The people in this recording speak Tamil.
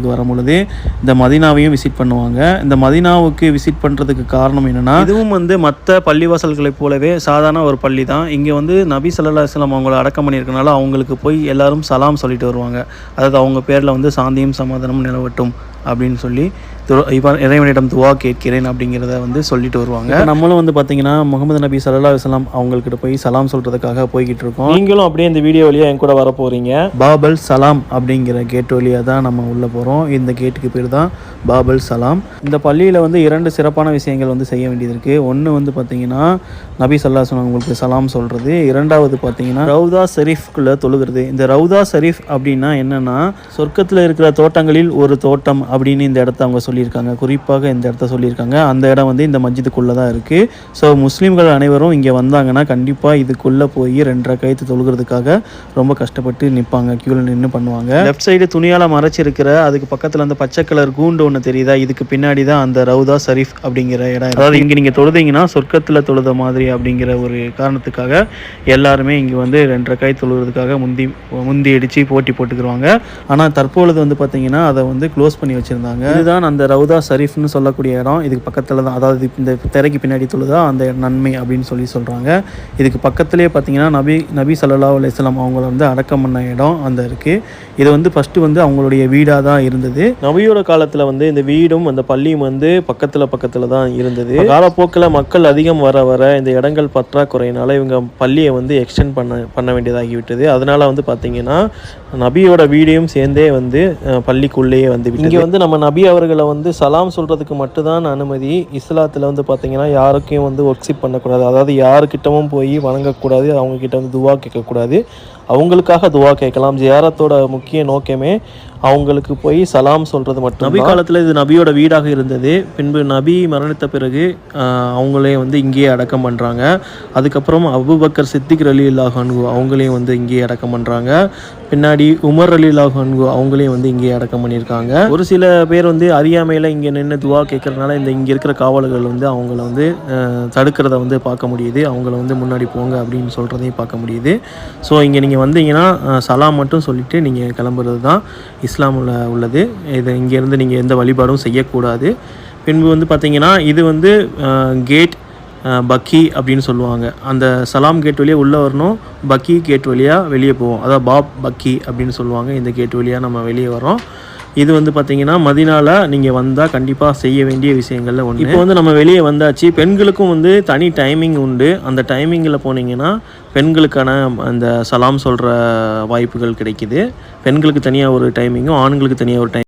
வரும்பொழுது இந்த மதீனாவையும் விசிட் பண்ணுவாங்க. இந்த மதீனாவுக்கு விசிட் பண்ணுறதுக்கு காரணம் என்னென்னா, இதுவும் மற்ற பள்ளிவாசல்களைப் போலவே சாதாரண ஒரு பள்ளி தான். இங்கே நபி ஸல்லல்லாஹு அலைஹி வஸல்லம் அவங்கள அடக்கம் பண்ணியிருக்கனால அவங்களுக்கு போய் எல்லாரும் சலாம் சொல்லிட்டு வருவாங்க. அதாவது அவங்க பேரில் சாந்தியும் சமாதானமும் நிலவட்டும் அப்படின்னு சொல்லி இறைவனிடம் துவா கேட்கிறேன் அப்படிங்கிறத சொல்லிட்டு வருவாங்க. நம்மளும் பார்த்தீங்கன்னா முகமது நபி ஸல்லல்லாஹு அலைஹி வஸல்லம் அவங்கக்கிட்ட போய் சலாம் சொல்கிறதுக்காக போய்கிட்டு இருக்கோம். நீங்களும் அப்படியே இந்த வீடியோ வழியாக என் கூட வர போகிறீங்க. பாபல் சலாம் அப்படிங்கிற கேட் வழியாக தான் நம்ம உள்ளே போகிறோம். இந்த கேட்டுக்கு பேர் தான் பாபல் சலாம். இந்த பள்ளியில் 2 சிறப்பான விஷயங்கள் செய்ய வேண்டியது இருக்குது. ஒன்று பார்த்தீங்கன்னா நபி ஸல்லல்லாஹு அலைஹி வஸல்லம் அவங்களுக்கு சலாம் சொல்கிறது. இரண்டாவது பார்த்தீங்கன்னா ரவுதா ஷரீஃப்குள்ளே தொழுகிறது. இந்த ரவுதா ஷரீஃப் அப்படின்னா என்னென்னா, சொர்க்கத்தில் இருக்கிற தோட்டங்களில் ஒரு தோட்டம் அப்படின்னு இந்த இடத்த அவங்க சொல்லியிருக்காங்க. குறிப்பாக இந்த இடத்த சொல்லியிருக்காங்க. அந்த இடம் இந்த மஸ்ஜிதுக்குள்ளே தான் இருக்குது. ஸோ முஸ்லீம்கள் அனைவரும் இங்கே வந்தாங்கன்னா கண்டிப்பாக இதுக்குள்ளே போய் 2 ரக்காயத்து தொழுகிறதுக்காக ரொம்ப கஷ்டப்பட்டு நிற்பாங்க. க்யூவில் நின்று பண்ணுவாங்க. லெஃப்ட் சைடு துணியால் மறைச்சிருக்கிற அதுக்கு பக்கத்தில் அந்த பச்சை கலர் கூண்டு ஒன்று தெரியுதா, இதுக்கு பின்னாடி தான் அந்த ரவுதா ஷரீஃப் அப்படிங்கிற இடம். அதாவது இங்கே நீங்கள் தொழுதீங்கன்னா சொர்க்கத்தில் தொழுத மாதிரி அப்படிங்கிற ஒரு காரணத்துக்காக எல்லாருமே இங்கே 2 ரக்காயத்து தொழுகிறதுக்காக முந்தி அடித்து போட்டி போட்டுக்குருவாங்க. ஆனால் தற்பொழுது பார்த்தீங்கன்னா அதை க்ளோஸ் பண்ணி வச்சுருந்தாங்க. இதுதான் அந்த ரவுதா ஷரீஃப்னு சொல்லக்கூடிய இடம். இதுக்கு பக்கத்தில் தான், அதாவது இந்த திரைக்கு பின்னாடி தொழுதா அந்த நன்மை அப்படின்னு சொல்கிறாங்க. இதுக்கு பக்கத்துலேயே பார்த்தீங்கன்னா நபி ஸல்லல்லாஹு அலைஹி வஸல்லம் அவங்கள அடக்கம் பண்ண இடம் அந்த இருக்குது. இது ஃபஸ்ட்டு அவங்களுடைய வீடாக தான் இருந்தது. நபியோட காலத்தில் இந்த வீடும் அந்த பள்ளியும் பக்கத்தில் தான் இருந்தது. காலப்போக்கில் மக்கள் அதிகம் வர இந்த இடங்கள் பற்றாக்குறையினால இவங்க பள்ளியை எக்ஸ்டெண்ட் பண்ண வேண்டியதாகிவிட்டது. அதனால் பார்த்தீங்கன்னா நபியோட வீடையும் சேர்ந்தே பள்ளிக்குள்ளேயே இங்கே நம்ம நபி அவர்களை சலாம் சொல்கிறதுக்கு மட்டும்தான் அனுமதி. இஸ்லாத்தில் பார்த்தீங்கன்னா யாருக்கும் ஒர்க்ஷிப் பண்ணக்கூடாது. அதாவது யாருக்கிட்டவும் போய் வணங்கக்கூடாது, அவங்கக்கிட்ட துவா கேட்கக்கூடாது. அவங்களுக்காக துவா கேட்கலாம். ஜியாரத்தோட முக்கிய நோக்கமே அவங்களுக்கு போய் சலாம் சொல்கிறது மட்டும். நபி காலத்தில் இது நபியோட வீடாக இருந்தது. பின்பு நபி மரணித்த பிறகு அவங்களே இங்கேயே அடக்கம் பண்ணுறாங்க. அதுக்கப்புறம் அபூபக்கர் சித்திக் ரலியல்லாஹு அன்ஹு அவங்களையும் இங்கேயே அடக்கம் பண்ணுறாங்க. பின்னாடி உமர் ரலியல்லாஹு அன்ஹு அவங்களையும் இங்கேயே அடக்கம் பண்ணியிருக்காங்க. ஒரு சில பேர் அறியாமையில் இங்கே நின்று துவா கேட்கறதுனால இங்கே இருக்கிற காவலர்கள் அவங்கள தடுக்கிறத பார்க்க முடியுது. அவங்கள முன்னாடி போங்க அப்படின்னு சொல்கிறதையும் பார்க்க முடியுது. ஸோ இங்கே நீங்கள் வந்தீங்கன்னா சலாம் மட்டும் சொல்லிவிட்டு நீங்கள் கிளம்புறது தான் இஸ்லாமில் உள்ளது. இது இங்கேருந்து நீங்கள் எந்த வழிபாடும் செய்யக்கூடாது. பின்பு பார்த்தீங்கன்னா இது கேட் பக்கி அப்படின்னு சொல்லுவாங்க. அந்த சலாம் கேட் வழியாக உள்ளே வரணும், பக்கி கேட் வழியாக வெளியே போவோம். அதாவது பாப் பக்கி அப்படின்னு சொல்லுவாங்க. இந்த கேட் வழியாக நம்ம வெளியே வரோம். இது பார்த்தீங்கன்னா மதீனால நீங்கள் வந்தால் கண்டிப்பாக செய்ய வேண்டிய விஷயங்களில் ஒன்று. இப்போ நம்ம வெளியே வந்தாச்சு. பெண்களுக்கும் தனி டைமிங் உண்டு. அந்த டைமிங்கில் போனீங்கன்னா பெண்களுக்கான அந்த சலாம் சொல்கிற வாய்ப்புகள் கிடைக்குது. பெண்களுக்கு தனியாக ஒரு டைமிங்கும் ஆண்களுக்கு தனியாக ஒரு டைம்.